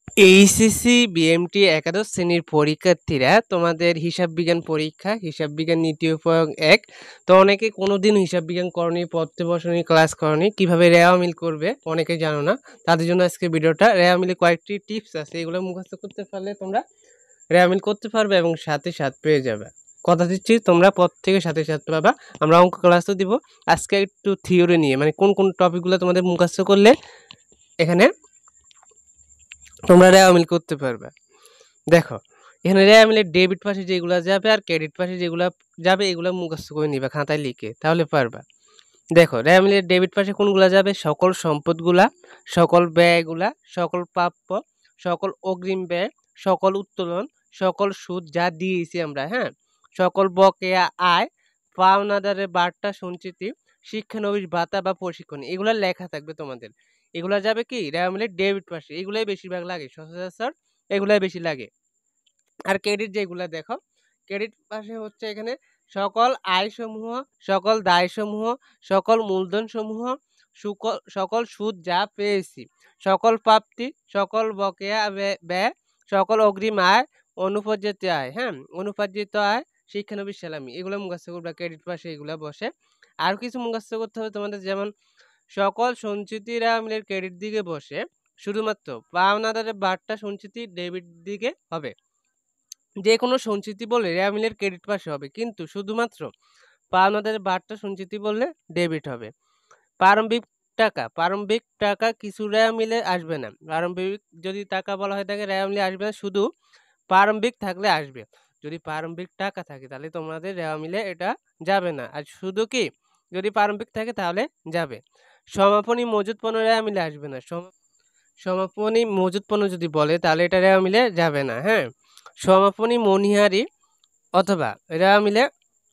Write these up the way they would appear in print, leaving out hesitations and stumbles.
HSC BMT একাদশ শ্রেণীর পরীক্ষার্থীরা তোমাদের হিসাব বিজ্ঞান পরীক্ষা হিসাব বিজ্ঞান নীতি উপয়োগ ১। তো অনেকে কোনোদিন হিসাব বিজ্ঞান করনি, পড়তে বসনি, ক্লাস করনি, কিভাবে রেওয়া মিল করবে অনেকে জানো না। তাদের জন্য আজকে ভিডিওটা। রেওয়া মিলে কয়েকটি টিপস আছে, এগুলো মুখস্থ করতে পারলে তোমরা রেওয়া মিল করতে পারবে এবং সাথে সাথ পেয়ে যাবে। কথা দিচ্ছি তোমরা পর থেকে সাথে সাথ পাবা। আমরা অঙ্ক ক্লাসও দিব আজকে একটু থিওরি নিয়ে, মানে কোন কোন টপিকগুলো তোমাদের মুখস্থ করলে এখানে তোমরা রেওয়া মিল করতে পারবে। দেখো এখানে রেওয়া মিলের ডেবিট পাশে যেগুলো যাবে আর ক্রেডিট পাশে যেগুলো যাবে এগুলো মুখস্থ করে নিবা খাতায় লিখে, তাহলে পারবা। দেখো রেওয়া মিলের ডেবিট পাশে কোনগুলা যাবে? সকল সম্পদগুলা, সকল ব্যয়গুলা, সকল প্রাপ্য, সকল অগ্রিম ব্যয়, সকল উত্তোলন, সকল সুদ যা দিয়েছি আমরা, হ্যাঁ, সকল বকেয়া আয়, পাওনাদারের বার্তা সঞ্চিতি, শিক্ষানবিশ ভাতা বা প্রশিক্ষণ, এগুলা লেখা থাকবে তোমাদের। এগুলা যাবে কি রেওয়া মিলের ডেবিট পাশে, এগুলাই বেশিরভাগ লাগে, সচরাচর এগুলাই বেশি লাগে। আর ক্রেডিট যেগুলা দেখো, ক্রেডিট পাশে হচ্ছে এখানে সকল আয়সমূহ, সকল দায়সমূহ, সকল মূলধনসমূহ, সকল সুদ যা পেয়েছি, সকল প্রাপ্তি, সকল বকেয়া ব্যয়, সকল অগ্রিম আয়, অনুপার্জিত আয়, হ্যাঁ, অনুপার্জিত আয়, শিক্ষানবিশ সালামি, এগুলো মুখস্থ করবে ক্রেডিট পাশে এগুলা বসে। আর কিছু মুখস্থ করতে হবে তোমাদের, যেমন সকল সঞ্চিতি রেওয়া মিলের ক্রেডিট দিকে বসে, শুধুমাত্র পাওনাদারের বার্তা সঞ্চিতি ডেবিট দিকে হবে। যে কোনো সঞ্চিতি বললে রেওয়া মিলের ক্রেডিট পাশে হবে, কিন্তু শুধুমাত্র পাওনাদারের বার্তা সঞ্চিতি বললে ডেবিট হবে। প্রারম্ভিক টাকা কিছু রেওয়া মিলে আসবে না। প্রারম্ভিক যদি টাকা বলা হয় থাকে রেওয়া মিলে আসবে না, শুধু প্রারম্ভিক থাকলে আসবে। যদি প্রারম্ভিক টাকা থাকে তাহলে তোমাদের রেওয়া মিলে এটা যাবে না, আর শুধু কি যদি প্রারম্ভিক থাকে তাহলে যাবে। সমাপনী মজুত পণ্য রেওয়া মিলে আসবে না। সমাপনী মজুত পণ্য যদি বলে তাহলে এটা রেওয়া মিলে যাবে না, হ্যাঁ। সমাপনী মণিহারি অথবা রেওয়া মিলে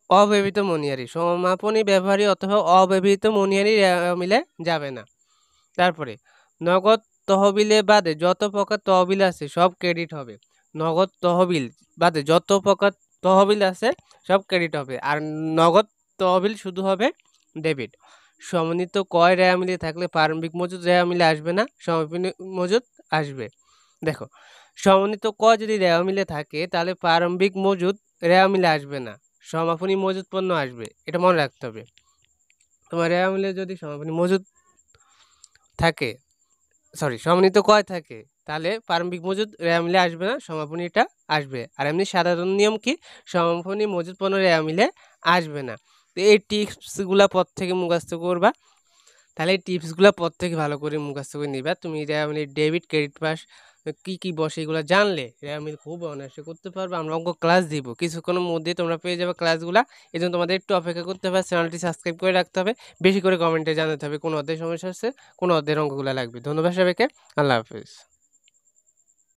অব্যবহৃত মণিহারি, সমাপনী ব্যবহারী অথবা অব্যবহৃত মণিহারি রেওয়া মিলে যাবে না। তারপরে নগদ তহবিলে বাদে যত প্রকার তহবিল আছে সব ক্রেডিট হবে। নগদ তহবিল বাদে যত প্রকার তহবিল আছে সব ক্রেডিট হবে, আর নগদ তহবিল শুধু হবে ডেবিট। সমন্বিত ক্রয় রেওয়া মিলে থাকলে প্রারম্ভিক মজুদ রেওয়া মিলে আসবে না, সমাপনী মজুদ আসবে। দেখো সমন্বিত ক্রয় যদি রেওয়া মিলে থাকে তাহলে প্রারম্ভিক মজুদ রেওয়া মিলে আসবে না, সমাপনী মজুদ পণ্য আসবে, এটা মনে রাখতে হবে। তোমার রেওয়া মিলে যদি সমাপনী মজুদ থাকে, সমন্বিত ক্রয় থাকে, তাহলে প্রারম্ভিক মজুদ রেওয়া মিলে আসবে না, সমাপনীটা আসবে। আর এমনি সাধারণ নিয়ম কি, সমাপনী মজুদ পণ্য রেওয়া মিলে আসবে না। তো এই টিপসগুলা পর থেকে মুখস্থ করবা, তাহলে এই টিপসগুলো পর থেকে ভালো করে মুখস্থ করে নিবা। তুমি রেওয়া মিলের ডেবিট ক্রেডিট পাস কি কি বসে এগুলো জানলে রেওয়া মিল খুব অনায়াসে করতে পারবে। আমরা অঙ্ক ক্লাস দিব কিছুক্ষণের মধ্যে, তোমরা পেয়ে যাবে ক্লাসগুলো। এই জন্য তোমাদের একটু অপেক্ষা করতে হবে, চ্যানেলটি সাবস্ক্রাইব করে রাখতে হবে, বেশি করে কমেন্টে জানাতে হবে কোন অধ্যায় সমস্যা হচ্ছে, কোন অধ্যায়ের অঙ্কগুলো লাগবে। ধন্যবাদ সবাইকে, আল্লাহ হাফিজ।